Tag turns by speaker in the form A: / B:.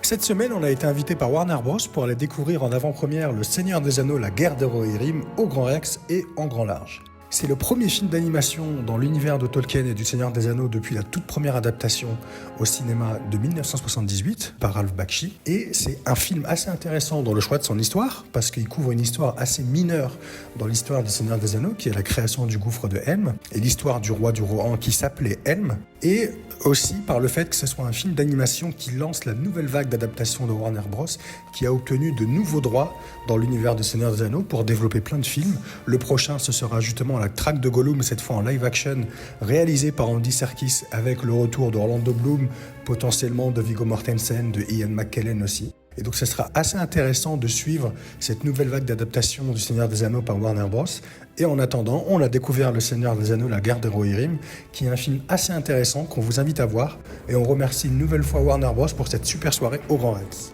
A: Cette semaine, on a été invité par Warner Bros pour aller découvrir en avant-première Le Seigneur des Anneaux, la guerre des Rohirrim au Grand Rex et en grand large. C'est le premier film d'animation dans l'univers de Tolkien et du Seigneur des Anneaux depuis la toute première adaptation au cinéma de 1978 par Ralph Bakshi. Et c'est un film assez intéressant dans le choix de son histoire, parce qu'il couvre une histoire assez mineure dans l'histoire du Seigneur des Anneaux, qui est la création du gouffre de Helm, et l'histoire du roi du Rohan qui s'appelait Helm, et aussi par le fait que ce soit un film d'animation qui lance la nouvelle vague d'adaptation de Warner Bros, qui a obtenu de nouveaux droits dans l'univers du Seigneur des Anneaux pour développer plein de films. Le prochain, ce sera justement la traque de Gollum, cette fois en live action, réalisé par Andy Serkis avec le retour d'Orlando Bloom, potentiellement de Viggo Mortensen, de Ian McKellen aussi. Et donc ce sera assez intéressant de suivre cette nouvelle vague d'adaptation du Seigneur des Anneaux par Warner Bros. Et en attendant, on a découvert Le Seigneur des Anneaux, la guerre des Rohirrim, qui est un film assez intéressant qu'on vous invite à voir. Et on remercie une nouvelle fois Warner Bros pour cette super soirée au Grand Rex.